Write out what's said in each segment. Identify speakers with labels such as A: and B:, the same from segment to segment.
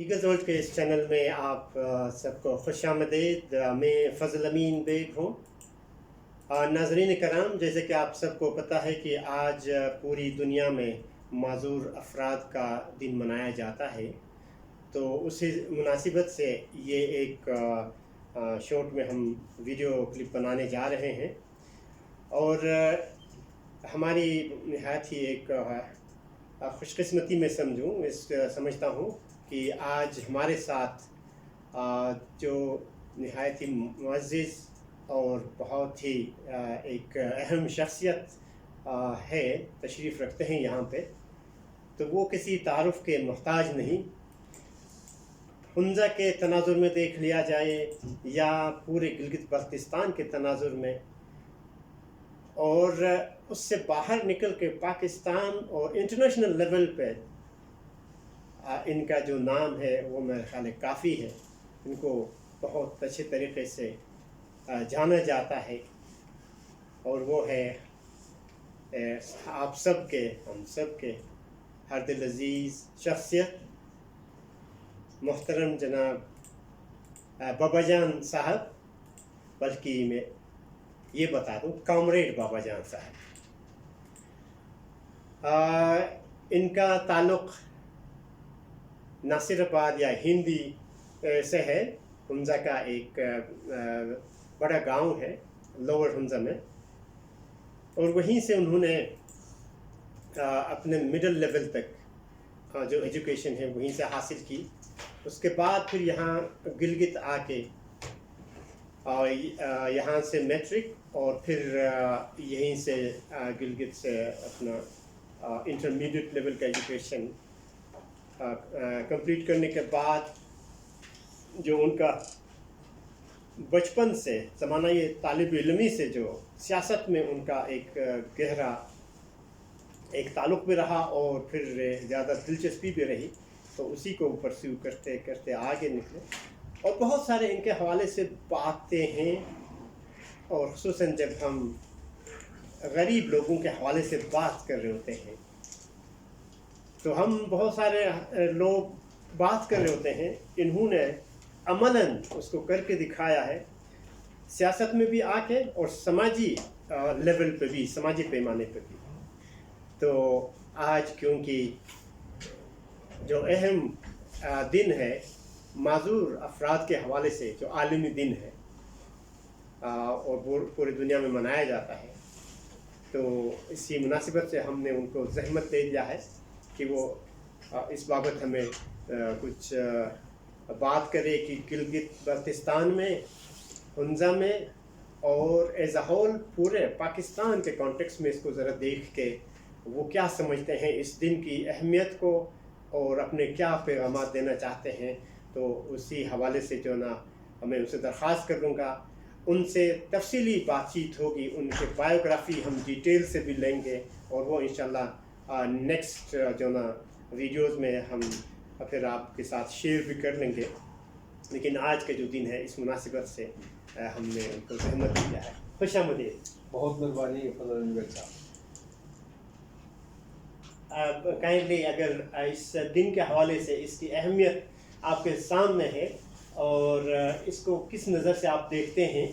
A: Eagles world के इस channel में आप सबको खुश आमदीद। मैं फ़ज़ल अमीन बेग हूँ। नाज़रीन कराम, जैसे कि आप सबको पता है कि आज पूरी दुनिया में माज़ूर अफराद का दिन मनाया जाता है, तो उसी मुनासिबत से ये एक शॉर्ट में हम वीडियो क्लिप बनाने जा रहे हैं। और हमारी नहायत ही एक खुशकिस्मती में समझता हूँ कि आज हमारे साथ जो नहायत ही मुअज़्ज़िज़ और बहुत ही एक अहम शख्सियत है, तशरीफ़ रखते हैं यहाँ पे, तो वो किसी तारुफ़ के मोहताज नहीं। हुंज़ा के तनाज़ुर में देख लिया जाए या पूरे गिलगित बल्तिस्तान के तनाज़ुर में, और उससे बाहर निकल के पाकिस्तान और इंटरनेशनल लेवल पे इनका जो नाम है वो मेरे ख़्याल काफ़ी है। इनको बहुत अच्छे तरीक़े से जाना जाता है, और वो है आप सब के, हम सब के हर दिल अज़ीज़ शख्सियत मोहतरम जनाब बाबाजान साहब, बल्कि मैं ये बता दूँ कॉमरेड बाबाजान साहब। इनका ताल्लुक़ नासिराबाद या हिंदी से है। हुंज़ा का एक बड़ा गांव है लोअर हुंज़ा में, और वहीं से उन्होंने अपने मिडिल लेवल तक जो एजुकेशन है वहीं से हासिल की। उसके बाद फिर यहाँ गिलगित आके यहाँ से मैट्रिक, और फिर यहीं से गिलगित से अपना इंटरमीडिएट लेवल का एजुकेशन कंप्लीट करने के बाद जो उनका बचपन से ज़माना ये तालिब इल्मी से जो सियासत में उनका एक गहरा एक ताल्लुक़ भी रहा, और फिर ज़्यादा दिलचस्पी भी रही, तो उसी को परस्यू करते करते आगे निकले। और बहुत सारे इनके हवाले से बातें हैं, और ख़ुसूसन जब हम गरीब लोगों के हवाले से बात कर रहे होते हैं, तो हम बहुत सारे लोग बात कर रहे होते हैं, इन्होंने अमलन उसको करके दिखाया है, सियासत में भी आके और समाजी लेवल पे भी, समाजी पैमाने पे भी। तो आज क्योंकि जो अहम दिन है माज़ूर अफराद के हवाले से, जो आलमी दिन है और पूरी दुनिया में मनाया जाता है, तो इसी मुनासिबत से हमने उनको ज़हमत दे दिया है कि वो इस बाबत हमें कुछ बात करे कि गिलगित बल्तिस्तान में, हुंज़ा में, और एज़ अ होल पूरे पाकिस्तान के कॉन्टेक्स्ट में इसको ज़रा देख के वो क्या समझते हैं इस दिन की अहमियत को, और अपने क्या पैगाम देना चाहते हैं। तो उसी हवाले से जो ना मैं उनसे दरख्वास्त करूँगा, उनसे तफसीली बातचीत होगी, उनके बायोग्राफ़ी हम डिटेल से भी लेंगे, और वो इंशाल्लाह नेक्स्ट जो ना वीडियोज़ में हम फिर आपके साथ शेयर भी कर लेंगे। लेकिन आज के जो दिन है, इस मुनासिबत से हमने उनको ज़हमत दिया है। खुश आमदीद।
B: बहुत मेहरबानी फजल अमीन साहब।
A: काइंडली अगर इस दिन के हवाले से इसकी अहमियत आपके सामने है, और इसको किस नज़र से आप देखते हैं,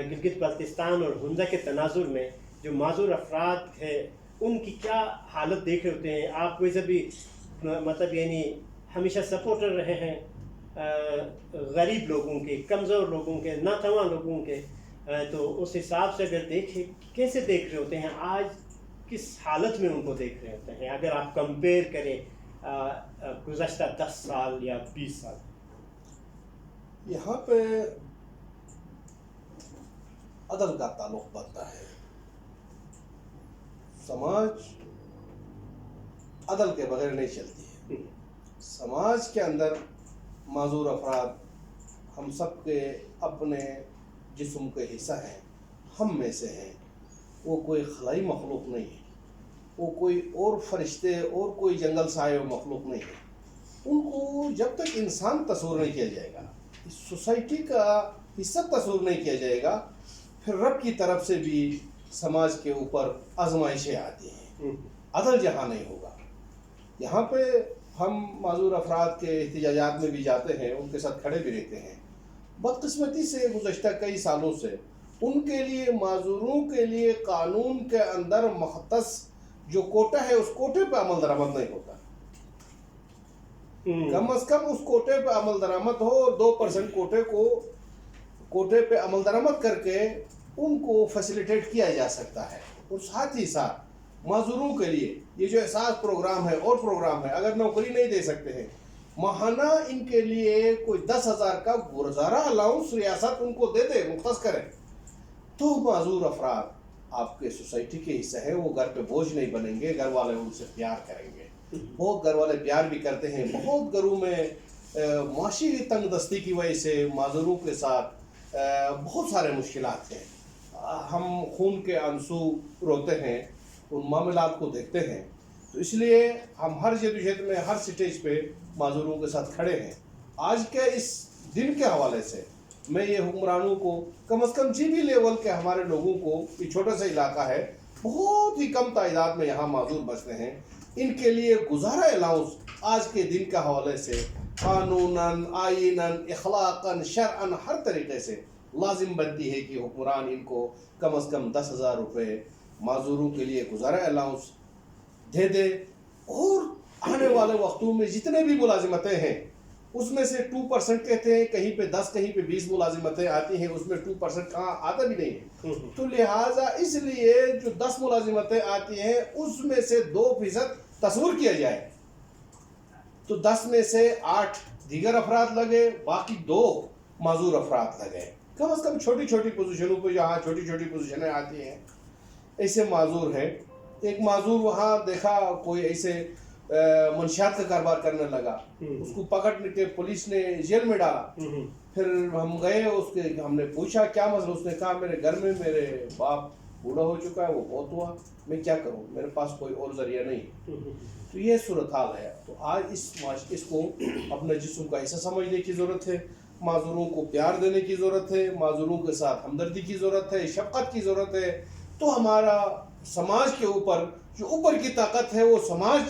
A: गिलगित बल्तिस्तान और हुंज़ा के तनाज़ुर में जो माज़ूर अफराद है उनकी क्या हालत देख रहे होते हैं आप? वैसे भी मतलब यानी हमेशा सपोर्टर रहे हैं गरीब लोगों के, कमज़ोर लोगों के, नातवां लोगों के, तो उस हिसाब से अगर देखें कैसे देख रहे होते हैं आज, किस हालत में उनको देख रहे होते हैं, अगर आप कंपेयर करें गुज़श्ता 10 साल या 20 साल?
B: यहाँ पे अदल का ताल्लुक़ बनता है। समाज अदल के बगैर नहीं चलती है। समाज के अंदर माज़ूर अफराद हम सब के अपने जिस्म के हिस्सा हैं, हम में से हैं। वो कोई खलाई मखलूक नहीं है, वो कोई और फरिश्ते और कोई जंगल से आए हुए मखलूक नहीं है। उनको जब तक इंसान तस्वुर नहीं किया जाएगा, इस सोसाइटी का हिस्सा तस्वुर नहीं किया जाएगा, फिर रब की तरफ से भी समाज के ऊपर आजमाइशें आती हैं। अदल जहाँ नहीं होगा, यहाँ पे ہم معذور افراد کے احتجاجات میں بھی جاتے ہیں، ان کے ساتھ کھڑے بھی رہتے ہیں۔ بدقسمتی سے گزشتہ کئی سالوں سے ان کے لیے، معذوروں کے لیے قانون کے اندر مختص جو کوٹا ہے اس کوٹے پہ عمل درآمد نہیں ہوتا۔ کم از کم اس کوٹے پہ عمل درآمد ہو، 2% کوٹے پہ عمل درآمد کر کے ان کو فیسیلیٹیٹ کیا جا سکتا ہے۔ اور ساتھ ہی ساتھ معذوروں کے لیے یہ جو احساس پروگرام ہے اور پروگرام ہے، اگر نوکری نہیں دے سکتے ہیں، ماہانہ ان کے لیے کوئی 10,000 کا گزارا الاؤنس ریاست ان کو دے دے، مختص کرے، تو معذور افراد آپ کے سوسائٹی کے حصہ ہیں، وہ گھر پہ بوجھ نہیں بنیں گے، گھر والے ان سے پیار کریں گے۔ بہت گھر والے پیار بھی کرتے ہیں، بہت گھروں میں معاشی تنگ دستی کی وجہ سے معذوروں کے ساتھ بہت سارے مشکلات ہیں۔ ہم خون کے آنسو روتے ہیں ان معاملات کو دیکھتے ہیں، تو اس لیے ہم ہر جدوجہد میں، ہر سٹیج پہ معذوروں کے ساتھ کھڑے ہیں۔ آج کے اس دن کے حوالے سے میں یہ حکمرانوں کو، کم از کم جی بی لیول کے ہمارے لوگوں کو، یہ چھوٹا سا علاقہ ہے، بہت ہی کم تعداد میں یہاں معذور بستے ہیں، ان کے لیے گزارا الاؤنس آج کے دن کے حوالے سے قانوناً، آئیناً، اخلاقاً، شرعاً ہر طریقے سے لازم بنتی ہے کہ حکمران ان کو کم از کم 10,000 روپے معذوروں کے لیے گزارا الاؤنس دے دے۔ اور آنے والے وقتوں میں جتنے بھی ملازمتیں ہیں اس میں سے 2% کہتے ہیں، کہیں پہ 10 کہیں پہ 20 ملازمتیں آتی ہیں، اس میں 2% کہاں آتا بھی نہیں ہے۔ تو لہٰذا اس لیے جو 10 ملازمتیں آتی ہیں اس میں سے 2% تصور کیا جائے تو 10 میں سے 8 دیگر افراد لگے، باقی 2 معذور افراد لگے۔ کم از کم چھوٹی چھوٹی پوزیشنوں پہ جہاں چھوٹی چھوٹی پوزیشنیں آتی ہیں ایسے معذور ہیں۔ ایک معذور وہاں دیکھا کوئی ایسے منشیات کا کاروبار کرنے لگا، اس کو پکڑ کے پولیس نے جیل میں ڈالا۔ پھر ہم گئے، اس کے ہم نے پوچھا کیا مسئلہ، اس نے کہا میرے گھر میں میرے باپ بوڑھا ہو چکا ہے، وہ بہت ہوا، میں کیا کروں، میرے پاس کوئی اور ذریعہ نہیں۔ تو یہ صورتحال ہے۔ تو آج اس کو اپنے جسم کا حصہ سمجھنے کی ضرورت ہے، معذوروں کو پیار دینے کی ضرورت ہے، معذوروں کے ساتھ ہمدردی کی ضرورت ہے، شفقت کی ضرورت ہے۔ تو ہمارا سماج کے اوپر جو اوپر کی طاقت ہے وہ سماج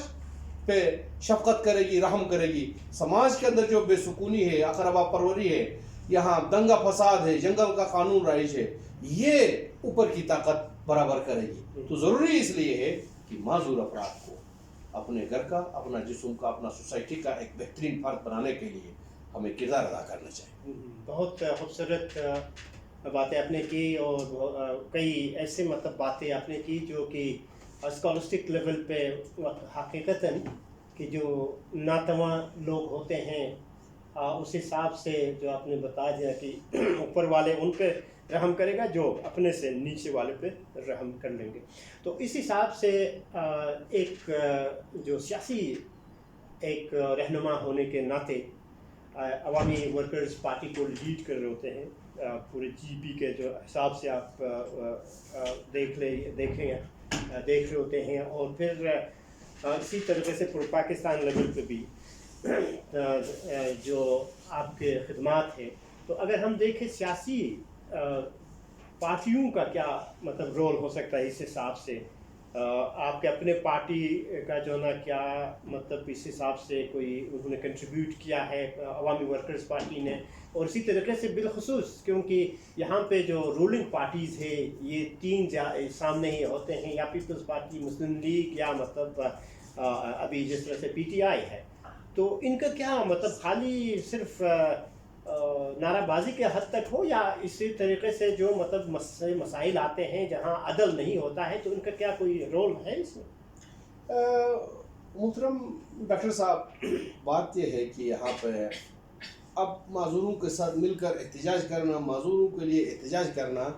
B: پہ شفقت کرے گی، رحم کرے گی۔ سماج کے اندر جو بے سکونی ہے، اقربا پروری ہے، یہاں دنگا فساد ہے، جنگل کا قانون رائج ہے، یہ اوپر کی طاقت برابر کرے گی۔ تو ضروری اس لیے ہے کہ معذور افراد کو اپنے گھر کا، اپنا جسم کا، اپنا سوسائٹی کا ایک بہترین فرد بنانے کے لیے ہمیں کردار ادا کرنا چاہیے۔
A: بہت خوبصورت باتیں آپ نے کی، اور کئی ایسے باتیں آپ نے کی جو کہ اسکالسٹک لیول پہ حقیقتاً کہ جو ناتواں لوگ ہوتے ہیں اس حساب سے جو آپ نے بتا دیا کہ اوپر والے ان پہ رحم کرے گا جو اپنے سے نیچے والے پہ رحم کر لیں گے۔ تو اس حساب سے ایک جو سیاسی ایک رہنما ہونے کے ناطے عوامی ورکرز پارٹی کو لیڈ کر رہے ہوتے ہیں، پورے جی پی کے جو حساب سے آپ دیکھ رہے ہوتے ہیں، اور پھر اسی طریقے سے پورے پاکستان لیول پہ بھی جو آپ کے خدمات ہیں۔ تو اگر ہم دیکھیں سیاسی پارٹیوں کا کیا رول ہو سکتا ہے اس حساب سے، آپ کے اپنے پارٹی کا جو نا کیا اس حساب سے کوئی انہوں نے کنٹریبیوٹ کیا ہے عوامی ورکرز پارٹی نے، اور اسی طریقے سے بالخصوص کیونکہ یہاں پہ جو رولنگ پارٹیز ہے یہ 3 سامنے ہی ہوتے ہیں، یا پیپلز پارٹی، مسلم لیگ، یا ابھی جس طرح سے پی ٹی آئی ہے، تو ان کا کیا خالی صرف نعرہ بازی کے حد تک ہو، یا اسی طریقے سے جو مسائل آتے ہیں جہاں عدل نہیں ہوتا ہے تو ان کا کیا کوئی رول ہے اس میں؟
B: محترم ڈاکٹر صاحب، بات یہ ہے کہ یہاں پہ اب معذوروں کے ساتھ مل کر احتجاج کرنا، معذوروں کے لیے احتجاج کرنا،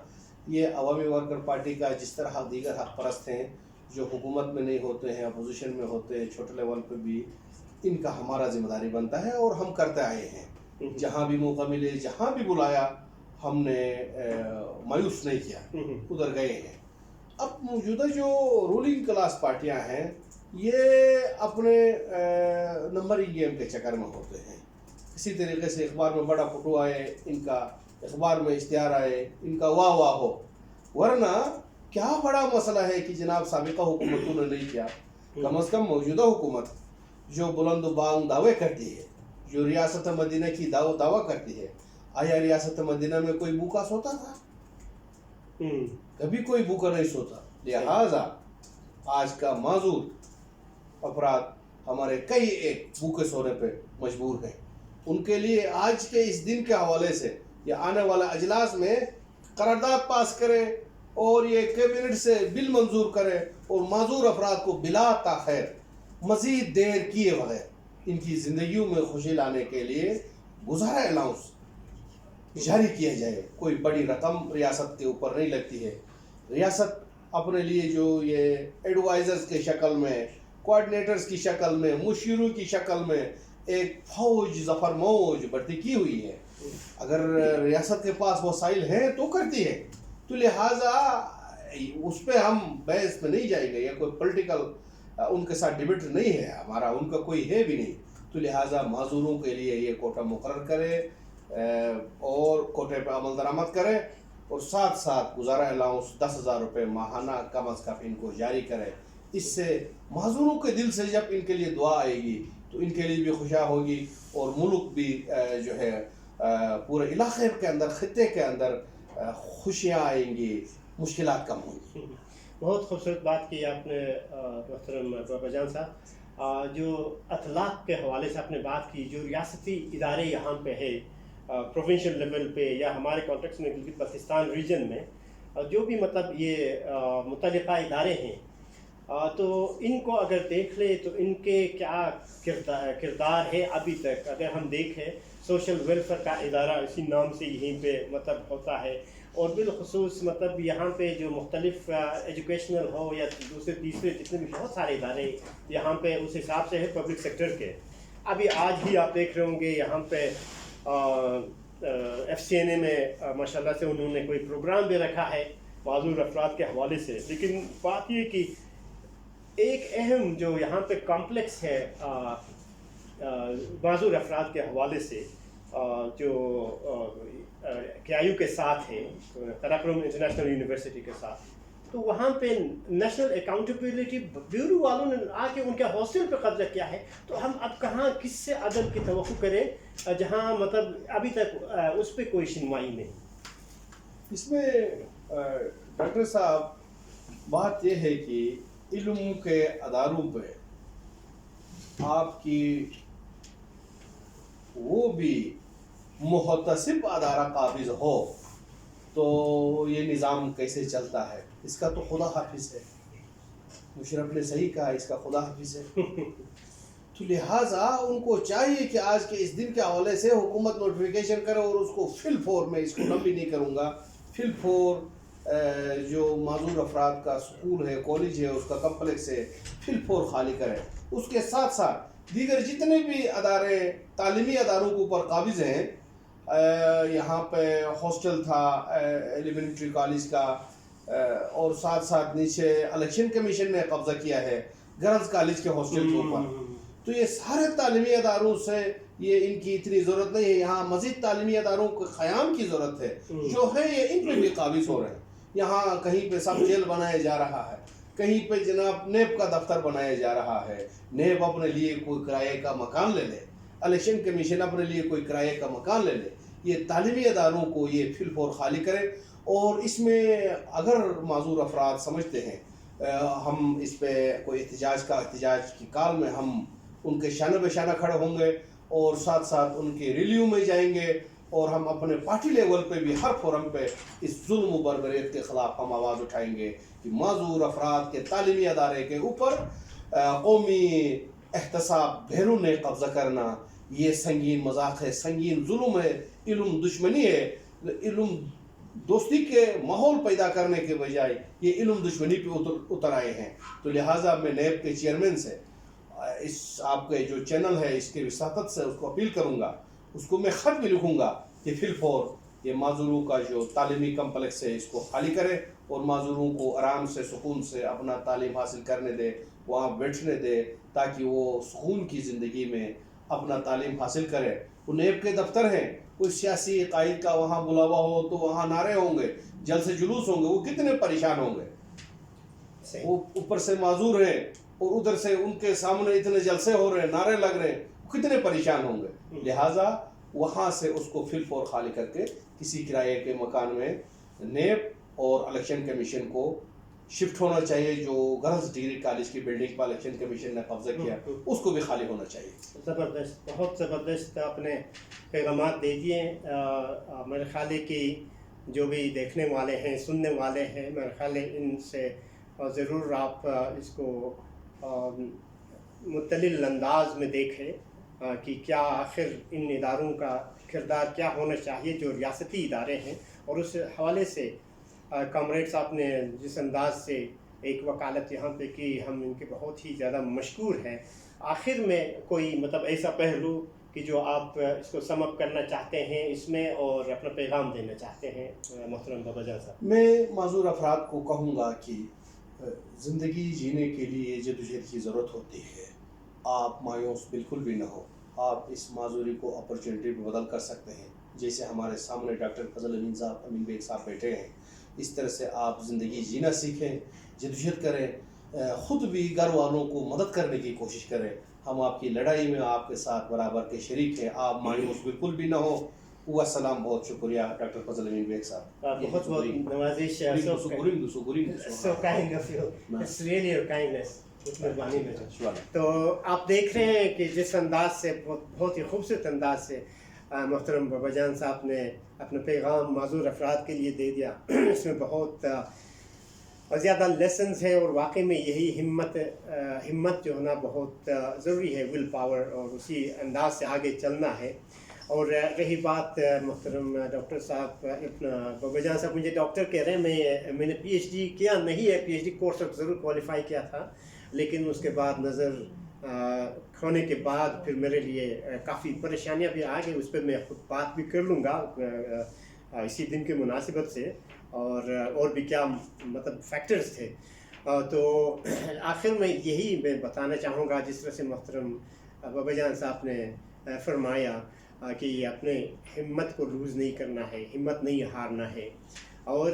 B: یہ عوامی ورکر پارٹی کا، جس طرح دیگر حق پرست ہیں جو حکومت میں نہیں ہوتے ہیں، اپوزیشن میں ہوتے ہیں، چھوٹے لیول پہ بھی، ان کا ہمارا ذمہ داری بنتا ہے اور ہم کرتے آئے ہیں۔ جہاں بھی موقع ملے، جہاں بھی بلایا، ہم نے مایوس نہیں کیا، ادھر گئے ہیں۔ اب موجودہ جو رولنگ کلاس پارٹیاں ہیں یہ اپنے نمبرنگ گیم کے چکر میں ہوتے ہیں۔ اسی طریقے سے اخبار میں بڑا فوٹو آئے ان کا، اخبار میں اشتہار آئے ان کا، واہ واہ ہو، ورنہ کیا بڑا مسئلہ ہے کہ جناب سابقہ حکومتوں نے نہیں کیا، کم از کم موجودہ حکومت जो बुलंद बांग दावे करती है, जो रियासत मदीना की दावा करती है, आया रियासत मदीना में कोई भूखा सोता था? कभी कोई भूखा नहीं सोता। लिहाजा आज का माजूर अफराद हमारे कई एक भूखे सोने पे मजबूर हैं। उनके लिए आज के इस दिन के हवाले से या आने वाला अजलास में करारदाद पास करे और ये कैबिनेट से बिल मंजूर करे और माजूर अफराद को बिला ताखिर मज़ीद देर किए बगैर इनकी ज़िंदगियों में खुशी लाने के लिए गुजारा अलाउंस जारी किया जाए। कोई बड़ी रकम रियासत के ऊपर नहीं लगती है। रियासत अपने लिए जो ये एडवाइज़र्स के शक्ल में, कोऑर्डिनेटर्स की शक्ल में, मुशीरों की शक्ल में एक फौज ज़फ़र मौज भर्ती की हुई है। अगर रियासत के पास वसाइल हैं तो करती है, तो लिहाजा उस पर हम बहस में नहीं जाएंगे या कोई पॉलिटिकल उनके साथ डिबेट नहीं है हमारा, उनका कोई है भी नहीं। तो लिहाजा माजूरों के लिए ये कोटा मुकर्रर करे और कोटे पर अमल दरामद करे और साथ साथ गुजारा अलाउंस 10,000 रुपये माहाना कम अज़ कम इनको जारी करे। इससे माजूरों के दिल से जब इनके लिए दुआ आएगी तो इनके लिए भी खुशा होगी और मुल्क भी जो है पूरे इलाके के अंदर, खित्ते के अंदर खुशियाँ आएंगी, मुश्किलात कम होंगी।
A: बहुत खूबसूरत बात की आपने मोहतरम बाबाजान साहब। जो अतलाक़ के हवाले से आपने बात की, जो रियासती इदारे यहाँ पे है प्रोविंशियल लेवल पे या हमारे कॉन्टेक्स्ट में गिलगित बल्तिस्तान रीजन में, जो भी मतलब ये मुतल्लिक़ा इदारे हैं, तो इनको अगर देख ले तो इनके क्या किरदार है अभी तक। अगर हम देखें सोशल वेलफेयर का इदारा इसी नाम से यहीं पे मतलब होता है, और बिलखुसूस मतलब यहाँ पे जो मुख्तलिफ एजुकेशनल हो या दूसरे तीसरे जितने भी बहुत सारे इदारे यहाँ पे उस हिसाब से है पब्लिक सेक्टर के। अभी आज ही आप देख रहे होंगे यहाँ पे FCNA में माशाल्लाह से उन्होंने कोई प्रोग्राम भी रखा है माजूर अफराद के हवाले से। लेकिन बात ये कि एक अहम जो यहाँ पे कॉम्प्लेक्स है माजूर अफराद के हवाले से जो KIU के साथ है, कराकरम इंटरनेशनल यूनिवर्सिटी के साथ, तो वहाँ पे नेशनल अकाउंटेबिलिटी ब्यूरो वालों ने आके उनके हॉस्टल पे कब्जा किया है। तो हम अब कहाँ किससे अदल की तवक्कुह करें जहाँ मतलब अभी तक उस पर कोई सुनवाई नहीं।
B: इसमें डॉक्टर साहब बात यह है कि इल्म के अदारों पे आपकी वो भी मुहतसिब अदारा काबिज हो तो ये निज़ाम कैसे चलता है, इसका तो खुदा हाफिज है। मुशर्रफ ने सही कहा, इसका खुदा हाफिज है। तो लिहाजा उनको चाहिए कि आज के इस दिन के हवाले से हुकूमत नोटिफिकेशन करे और उसको फिल फोर में, इसको लंबी नहीं करूँगा, फिल फोर जो माजूर अफराद का स्कूल है, कॉलेज है, उसका कम्प्लेक्स है, फिल फोर खाली करे। उसके साथ साथ दीगर जितने भी अदारे तालीमी अदारों के ऊपर काबिज हैं, यहाँ पे हॉस्टल था एलिमेंट्री कॉलेज का, और साथ साथ नीचे इलेक्शन कमीशन ने कब्जा किया है गर्ल्स कॉलेज के हॉस्टल के ऊपर। तो ये सारे तालीमी अदारों से ये इनकी इतनी ज़रूरत नहीं है, यहाँ मज़ीद तालीमी अदारों के क़याम की ज़रूरत है जो है ये इन पर भी काबिज हो रहे हैं। यहाँ कहीं पे सब जेल बनाया जा रहा है, कहीं पे जनाब नेब का दफ्तर बनाया जा रहा है, नेब अपने लिए कोई किराए का मकान ले ले, इलेक्शन कमीशन अपने लिए कोई किराए का मकान ले ले। ये तालीमी अदारों को ये फिल फोर खाली करे। और इसमें अगर माजूर अफराद समझते हैं हम इस पर कोई एहतजाज की काल में हम उनके शाना बेशाना खड़े होंगे और साथ साथ उनके रैलियों में जाएंगे और हम अपने पार्टी लेवल पे भी हर फोरम पे इस जुल्म बर्बरियत के ख़िलाफ़ हम आवाज़ उठाएंगे कि माजूर अफराद के तालीमी अदारे के ऊपर कौमी एहतसाब भैरों ने कब्ज़ा करना ये संगीन मजाक है, संगीन जुल्म है, इल्म दुश्मनी है। इल्म दोस्ती के माहौल पैदा करने के बजाय ये इल्म दुश्मनी पे उतर आए हैं। तो लिहाजा मैं नेब के चेयरमैन से इस आपके जो चैनल है इसके विसातत से उसको अपील करूँगा, उसको मैं ख़त भी लिखूँगा कि फिल फोर ये माजूरों का जो तालीमी कम्प्लेक्स है इसको खाली करे और माजूरों को आराम से सुकून से अपना तालीम हासिल करने दे, वहाँ बैठने दे ताकि वो सुकून की ज़िंदगी में अपना तालीम हासिल करे। वो नेब के दफ्तर हैं, कोई सियासी कायद का वहाँ बुलावा हो तो वहाँ नारे होंगे, जलसे जुलूस होंगे, वो कितने परेशान होंगे। वो ऊपर से माजूर हैं, और उधर से उनके सामने इतने जलसे हो रहे हैं, नारे लग रहे हैं, कितने परेशान होंगे। लिहाजा वहाँ से उसको फिल फॉर खाली करके किसी किराए के मकान में नेब और इलेक्शन कमीशन को शिफ्ट होना चाहिए। जो गर्ल्स डिग्री कॉलेज की बिल्डिंग पर इलेक्शन कमीशन ने कब्जा किया उसको भी खाली होना चाहिए।
A: ज़बरदस्त, बहुत ज़बरदस्त आपने पैगामात दे दिए। मेरे ख्याल है कि जो भी देखने वाले हैं, सुनने वाले हैं, मेरे ख्याल है इनसे ज़रूर आप इसको मुतलिल अंदाज में देखें कि क्या आखिर इन इदारों का किरदार क्या होना चाहिए जो रियासती इदारे हैं। और उस हवाले से कॉमरेड्स आपने जिस अंदाज से एक वकालत यहाँ पे की, हम इनके बहुत ही ज़्यादा मशकूर हैं। आखिर में कोई मतलब ऐसा पहलू कि जो आप इसको सम अप करना चाहते हैं इसमें और अपना पैगाम देना चाहते हैं मोहतरम बाबाजान साहब?
B: मैं माजूर अफराद को कहूँगा कि ज़िंदगी जीने के लिए जदोजहद की ज़रूरत होती है। आप मायूस बिल्कुल भी ना हो, आप इस माजूरी को अपॉर्चुनिटी में बदल कर सकते हैं। जैसे हमारे सामने डॉक्टर फजल अमीन बेग साहब बैठे हैं, इस तरह से आप ज़िंदगी जीना सीखें, जदोजहद करें, ख़ुद भी घर वालों को मदद करने की कोशिश करें। हम आपकी लड़ाई में आपके साथ बराबर के शरीक हैं, आप मायूस बिल्कुल भी ना हो। वसलाम, बहुत शुक्रिया डॉक्टर फजल अमीन बेग साहब।
A: बहुत बहुत नवाजिश। So kind of you. It's really your kindness. मेहरबानी में। तो आप देख रहे हैं कि जिस अंदाज से बहुत ही खूबसूरत अंदाज से मोहतरम बाबाजान साहब ने अपना पैगाम माजूर अफराद के लिए दे दिया। इसमें बहुत ज़्यादा लेसन्स है और वाकई में यही हिम्मत जो है ना बहुत ज़रूरी है, विल पावर, और उसी अंदाज से आगे चलना है। और रही बात मोहतरम डॉक्टर साहब, अपना बाबाजान साहब मुझे डॉक्टर कह रहे हैं, मैंने पीएचडी किया नहीं है, पीएचडी कोर्स ज़रूर क्वालिफाई किया था, लेकिन उसके बाद नज़र खोने के बाद फिर मेरे लिए काफ़ी परेशानियां भी आ गई। उस पर मैं खुद बात भी कर लूँगा इसी दिन के मुनासिबत से, और भी क्या मतलब फैक्टर्स थे। तो आखिर में यही मैं बताना चाहूँगा, जिस तरह से मोहतरम बाबाजान साहब ने फरमाया कि अपने हिम्मत को लूज़ नहीं करना है, हिम्मत नहीं हारना है। और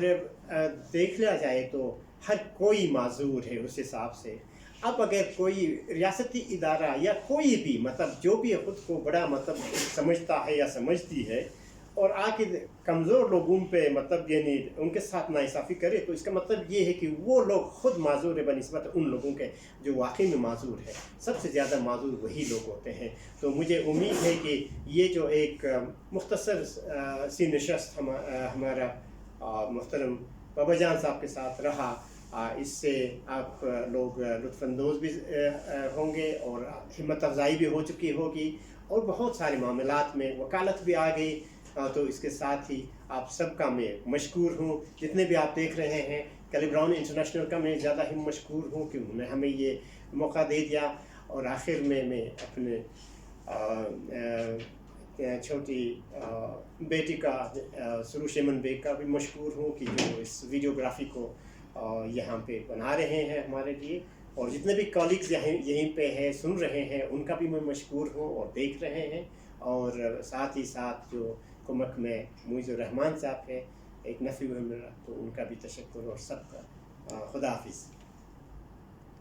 A: देख लिया जाए तो हर कोई माजूर है उस हिसाब से। अब अगर कोई रियासती इदारा या कोई भी मतलब जो भी ख़ुद को बड़ा मतलब समझता है या समझती है और आके कमज़ोर लोगों पे मतलब यानी उनके साथ नाइंसाफ़ी करे, तो इसका मतलब ये है कि वो लोग ख़ुद माजूर है बनिस्बत उन लोगों के जो वाकई में माजूर है। सबसे ज़्यादा माजूर वही लोग होते हैं। तो मुझे उम्मीद है कि ये जो एक मुख्तसर सी नशस्त हमारा मोहतरम बाबाजान साहब के साथ रहा, इससे आप लोग लुत्फ़अंदोज़ भी होंगे और हिम्मत अफ़ज़ाई भी हो चुकी होगी और बहुत सारे मामलात में वकालत भी आ गई। तो इसके साथ ही आप सबका मैं मशकूर हूँ। जितने भी आप देख रहे हैं, कैली ब्राउन इंटरनेशनल का मैं ज़्यादा ही मशकूर हूँ कि उन्होंने हमें ये मौका दे दिया। और आखिर में मैं अपने छोटी बेटी का सुरूश एमन बेग का भी मशकूर हूँ कि जो इस वीडियोग्राफी को यहाँ पे बना रहे हैं हमारे लिए, और जितने भी कॉलीग्स यहीं पे हैं सुन रहे हैं उनका भी मैं मशकूर हूँ और देख रहे हैं। और साथ ही साथ जो कुमक में मुइज़ुर रहमान साहब है, एक नफ़ी है मेरा, तो उनका भी तशक्कुर और सबका खुदा हाफिज़।